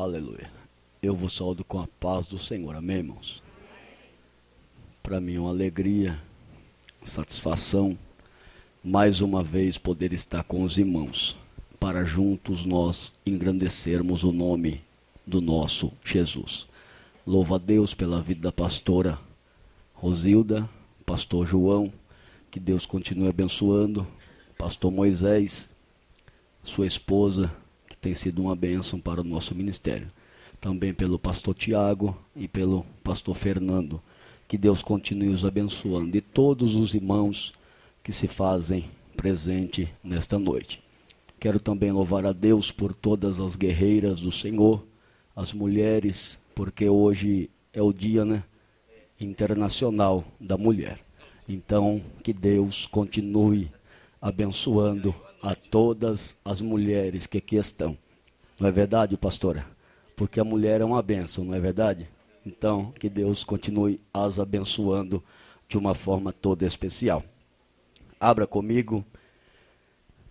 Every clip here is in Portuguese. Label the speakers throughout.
Speaker 1: Aleluia. Eu vos saúdo com a paz do Senhor. Amém, irmãos? Para mim é uma alegria, satisfação, mais uma vez poder estar com os irmãos, para juntos nós engrandecermos o nome do nosso Jesus. Louvo a Deus pela vida da pastora Rosilda, pastor João, que Deus continue abençoando, pastor Moisés, sua esposa, que tem sido uma bênção para o nosso ministério. Também pelo pastor Tiago e pelo pastor Fernando, que Deus continue os abençoando, e todos os irmãos que se fazem presente nesta noite. Quero também louvar a Deus por todas as guerreiras do Senhor, as mulheres, porque hoje é o dia, internacional da mulher. Então, que Deus continue abençoando a todas as mulheres que aqui estão. Não é verdade, pastora? Porque a mulher é uma bênção, não é verdade? Então, que Deus continue as abençoando de uma forma toda especial. Abra comigo,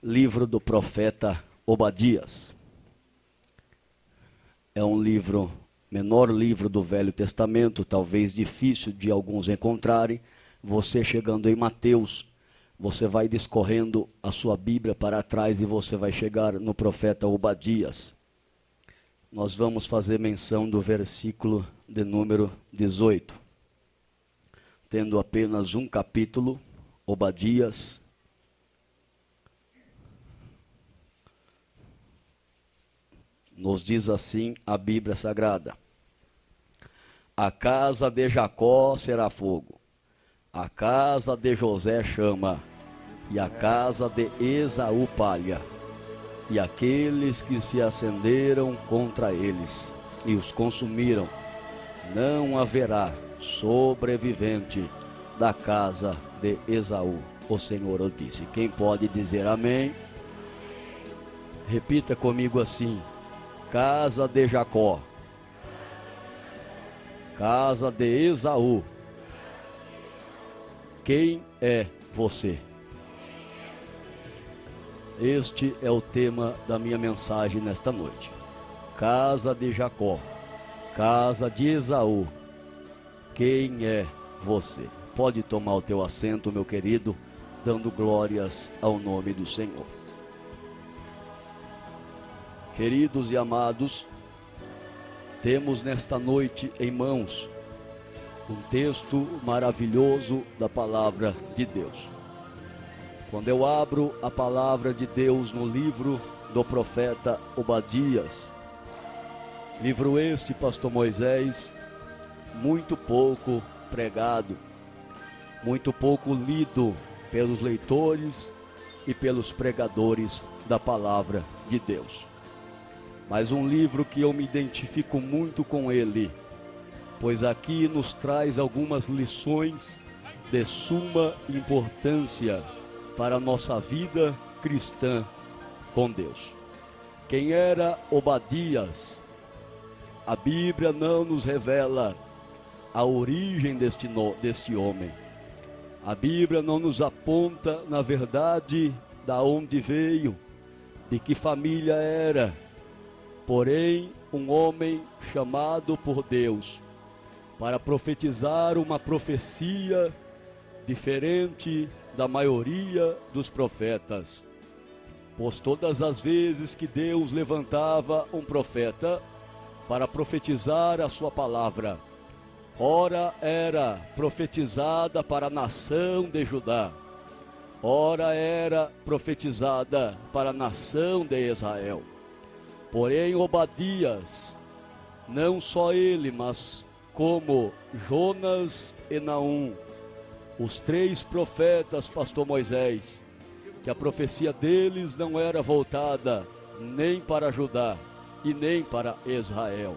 Speaker 1: livro do profeta Obadias. É um livro, menor livro do Velho Testamento, talvez difícil de alguns encontrarem. Você chegando em Mateus, você vai discorrendo a sua Bíblia para trás e você vai chegar no profeta Obadias. Nós vamos fazer menção do versículo de número 18. Tendo apenas um capítulo, Obadias, nos diz assim a Bíblia Sagrada: a casa de Jacó será fogo, a casa de José chama, e a casa de Esaú palha, e aqueles que se acenderam contra eles e os consumiram, não haverá sobrevivente da casa de Esaú. O Senhor o disse. Quem pode dizer amém? Repita comigo assim: casa de Jacó, casa de Esaú, quem é você? Este é o tema da minha mensagem nesta noite. Casa de Jacó, casa de Esaú, quem é você? Pode tomar o teu assento, meu querido, dando glórias ao nome do Senhor. Queridos e amados, temos nesta noite em mãos um texto maravilhoso da palavra de Deus. Quando eu abro a palavra de Deus no livro do profeta Obadias, livro este, pastor Moisés, muito pouco pregado, muito pouco lido pelos leitores e pelos pregadores da palavra de Deus. Mas um livro que eu me identifico muito com ele, pois aqui nos traz algumas lições de suma importância para a nossa vida cristã com Deus. Quem era Obadias? A Bíblia não nos revela a origem deste homem. A Bíblia não nos aponta, na verdade, da onde veio, de que família era. Porém, um homem chamado por Deus para profetizar uma profecia diferente da maioria dos profetas. Pois todas as vezes que Deus levantava um profeta para profetizar a sua palavra, ora era profetizada para a nação de Judá, ora era profetizada para a nação de Israel. Porém, Obadias, não só ele, mas como Jonas e Naum, os três profetas, pastor Moisés, que a profecia deles não era voltada nem para Judá e nem para Israel.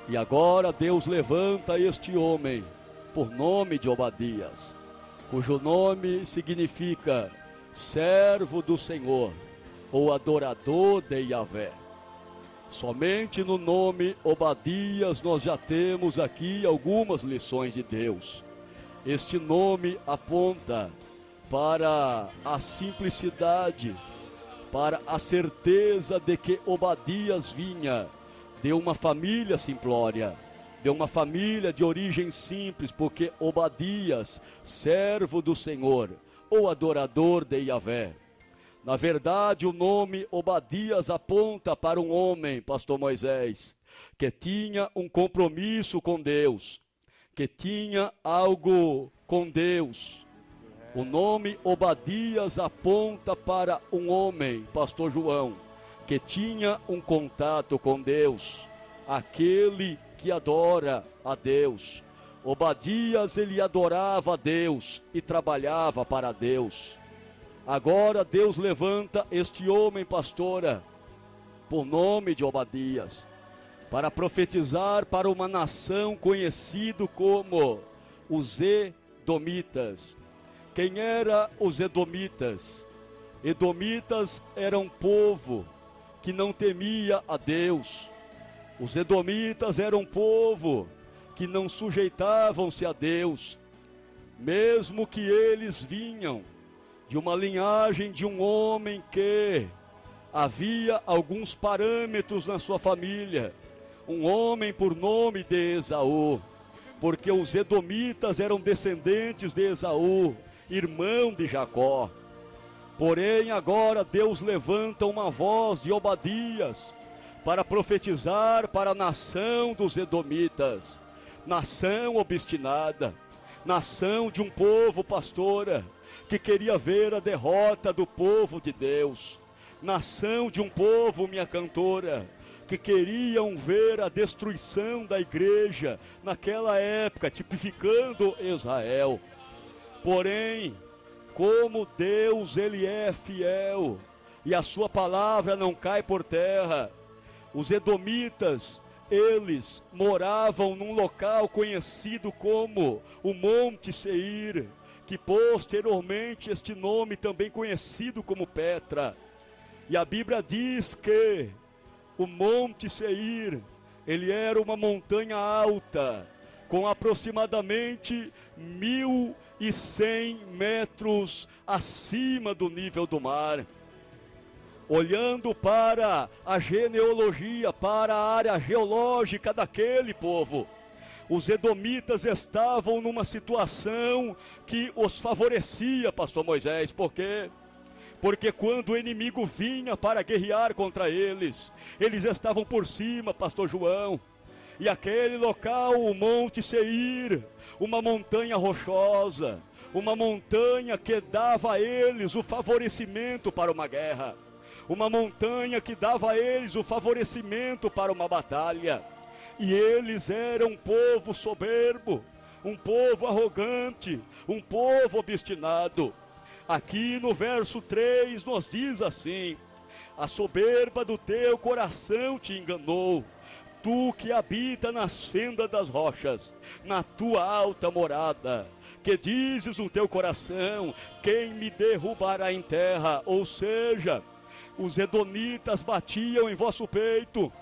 Speaker 1: E agora Deus levanta este homem, por nome de Obadias, cujo nome significa servo do Senhor, ou adorador de Yahvé. Somente no nome Obadias nós já temos aqui algumas lições de Deus. Este nome aponta para a simplicidade, para a certeza de que Obadias vinha de uma família simplória, de uma família de origem simples, porque Obadias, servo do Senhor, ou adorador de Yahvé. Na verdade, o nome Obadias aponta para um homem, pastor Moisés, que tinha um compromisso com Deus, que tinha algo com Deus. O nome Obadias aponta para um homem, pastor João, que tinha um contato com Deus, aquele que adora a Deus. Obadias, ele adorava a Deus e trabalhava para Deus. Agora Deus levanta este homem, pastora, por nome de Obadias, para profetizar para uma nação conhecido como os Edomitas. Quem eram os Edomitas? Edomitas eram um povo que não temia a Deus. Os Edomitas eram um povo que não sujeitavam-se a Deus, mesmo que eles vinham de uma linhagem de um homem que havia alguns parâmetros na sua família, um homem por nome de Esaú, porque os Edomitas eram descendentes de Esaú, irmão de Jacó. Porém, agora Deus levanta uma voz de Obadias para profetizar para a nação dos Edomitas, nação obstinada, nação de um povo, pastora, que queria ver a derrota do povo de Deus, nação de um povo, minha cantora, que queriam ver a destruição da igreja naquela época, tipificando Israel. Porém, como Deus, ele é fiel, e a sua palavra não cai por terra, os Edomitas, eles moravam num local conhecido como o Monte Seir, que posteriormente este nome também conhecido como Petra. E a Bíblia diz que o Monte Seir, ele era uma montanha alta, com aproximadamente 1.100 metros acima do nível do mar. Olhando para a genealogia, para a área geológica daquele povo, os Edomitas estavam numa situação que os favorecia, pastor Moisés. Por quê? Porque quando o inimigo vinha para guerrear contra eles, eles estavam por cima, pastor João. E aquele local, o Monte Seir, uma montanha rochosa, uma montanha que dava a eles o favorecimento para uma guerra, uma montanha que dava a eles o favorecimento para uma batalha. E eles eram um povo soberbo, um povo arrogante, um povo obstinado. Aqui no verso 3 nos diz assim: a soberba do teu coração te enganou, tu que habita nas fendas das rochas, na tua alta morada, que dizes no teu coração, quem me derrubará em terra? Ou seja, os Edomitas batiam em vosso peito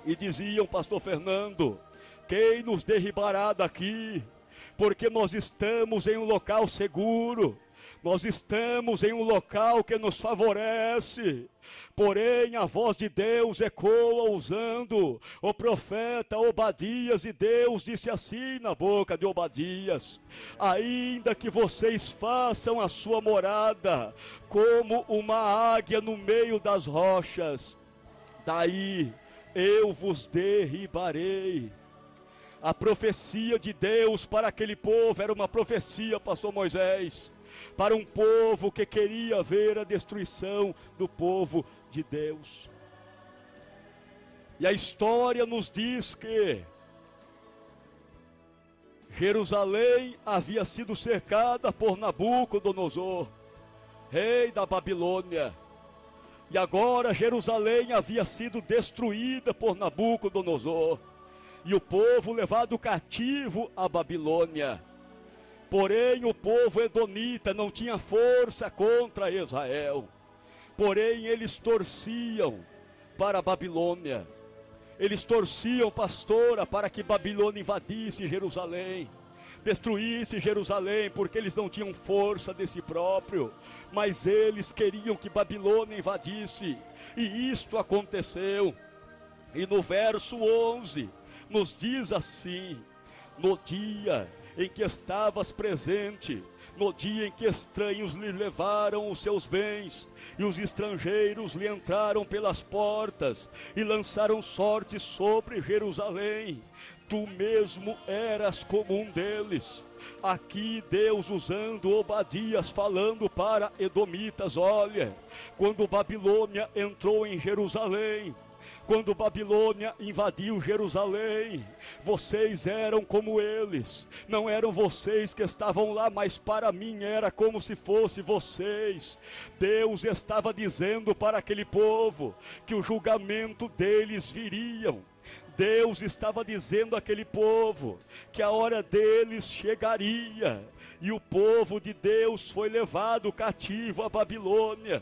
Speaker 1: e diziam, pastor Fernando, quem nos derribará daqui? Porque nós estamos em um local seguro, nós estamos em um local que nos favorece. Porém, a voz de Deus ecoa usando o profeta Obadias, e Deus disse assim na boca de Obadias: ainda que vocês façam a sua morada como uma águia no meio das rochas, daí eu vos derribarei. A profecia de Deus para aquele povo era uma profecia, pastor Moisés, para um povo que queria ver a destruição do povo de Deus. E a história nos diz que Jerusalém havia sido cercada por Nabucodonosor, rei da Babilônia. E agora Jerusalém havia sido destruída por Nabucodonosor, e o povo levado cativo à Babilônia. Porém, o povo edomita não tinha força contra Israel. Porém, eles torciam para a Babilônia. Eles torciam, pastora, para que Babilônia invadisse Jerusalém, destruísse Jerusalém, porque eles não tinham força de si próprio, mas eles queriam que Babilônia invadisse, e isto aconteceu. E no verso 11 nos diz assim: no dia em que estavas presente, no dia em que estranhos lhe levaram os seus bens, e os estrangeiros lhe entraram pelas portas, e lançaram sorte sobre Jerusalém, tu mesmo eras como um deles. Aqui Deus usando Obadias, falando para edomitas: olha, quando Babilônia entrou em Jerusalém, quando Babilônia invadiu Jerusalém, vocês eram como eles. Não eram vocês que estavam lá, mas para mim era como se fosse vocês. Deus estava dizendo para aquele povo que o julgamento deles viriam. Deus estava dizendo àquele povo que a hora deles chegaria. E o povo de Deus foi levado cativo à Babilônia.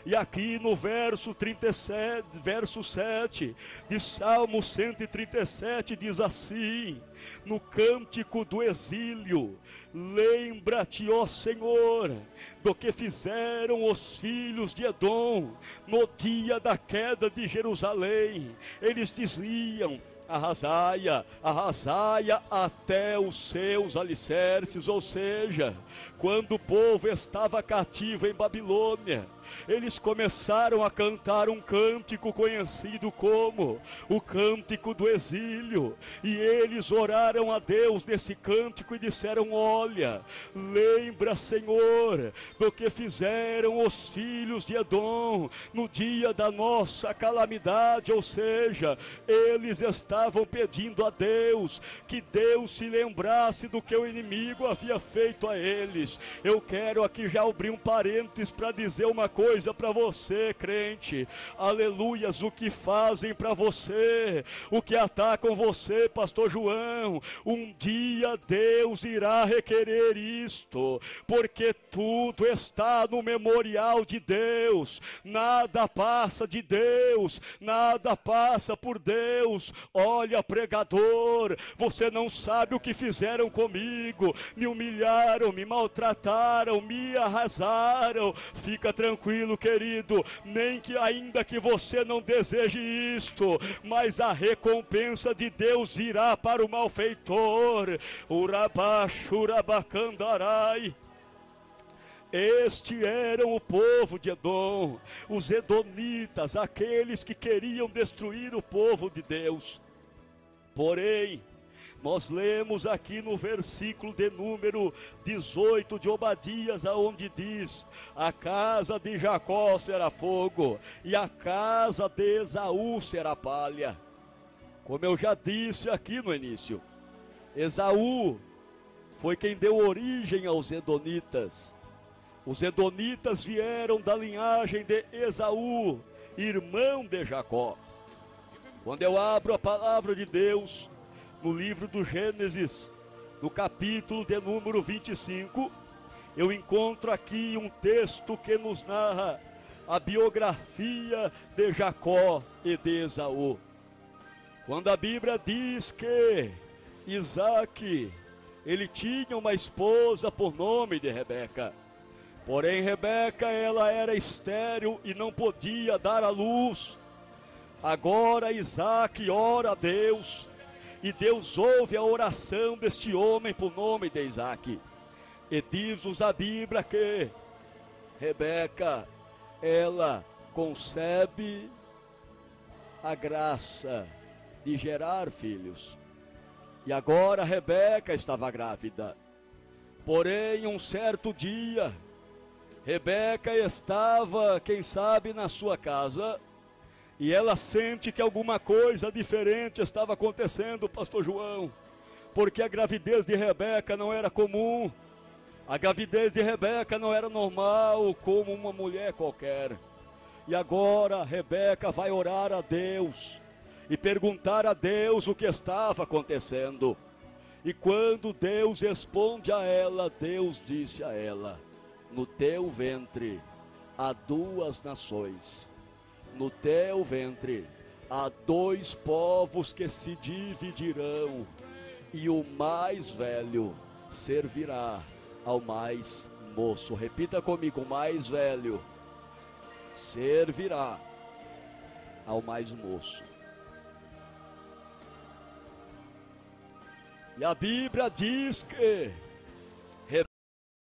Speaker 1: E aqui no verso 37, verso 7 de Salmo 137 diz assim: no cântico do exílio, lembra-te, ó Senhor, do que fizeram os filhos de Edom no dia da queda de Jerusalém. Eles diziam: arrasaia, arrasaia até os seus alicerces. Ou seja, quando o povo estava cativo em Babilônia, eles começaram a cantar um cântico conhecido como o cântico do exílio, e eles oraram a Deus nesse cântico e disseram: olha, lembra, Senhor, do que fizeram os filhos de Edom no dia da nossa calamidade. Ou seja, eles estavam pedindo a Deus que Deus se lembrasse do que o inimigo havia feito a eles. Eu quero aqui já abrir um parênteses para dizer uma coisa para você, crente. Aleluias, o que fazem para você, o que atacam você, pastor João, um dia Deus irá requerer isto, porque tudo está no memorial de Deus. Nada passa de Deus, nada passa por Deus. Olha, pregador, você não sabe o que fizeram comigo, me humilharam, me maltrataram, me arrasaram. Fica tranquilo, querido, nem que ainda que você não deseje isto, mas a recompensa de Deus virá para o malfeitor. Urabachurabacandarai. Este era o povo de Edom, os edonitas, aqueles que queriam destruir o povo de Deus. Porém, nós lemos aqui no versículo de número 18 de Obadias, aonde diz: a casa de Jacó será fogo, e a casa de Esaú será palha. Como eu já disse aqui no início, Esaú foi quem deu origem aos edonitas. Os edonitas vieram da linhagem de Esaú, irmão de Jacó. Quando eu abro a palavra de Deus no livro do Gênesis, no capítulo de número 25, eu encontro aqui um texto que nos narra a biografia de Jacó e de Esaú. Quando a Bíblia diz que Isaac, ele tinha uma esposa por nome de Rebeca. Porém, Rebeca, ela era estéril e não podia dar à luz. Agora Isaac ora a Deus, e Deus ouve a oração deste homem por nome de Isaac. E diz-nos a Bíblia que Rebeca, ela concebe a graça de gerar filhos. E agora Rebeca estava grávida. Porém, um certo dia, Rebeca estava, quem sabe, na sua casa, e ela sente que alguma coisa diferente estava acontecendo, pastor João, porque a gravidez de Rebeca não era comum, a gravidez de Rebeca não era normal como uma mulher qualquer. E agora Rebeca vai orar a Deus e perguntar a Deus o que estava acontecendo. E quando Deus responde a ela, Deus disse a ela: no teu ventre há duas nações, no teu ventre há dois povos que se dividirão, e o mais velho servirá ao mais moço. Repita comigo: o mais velho servirá ao mais moço. E a Bíblia diz que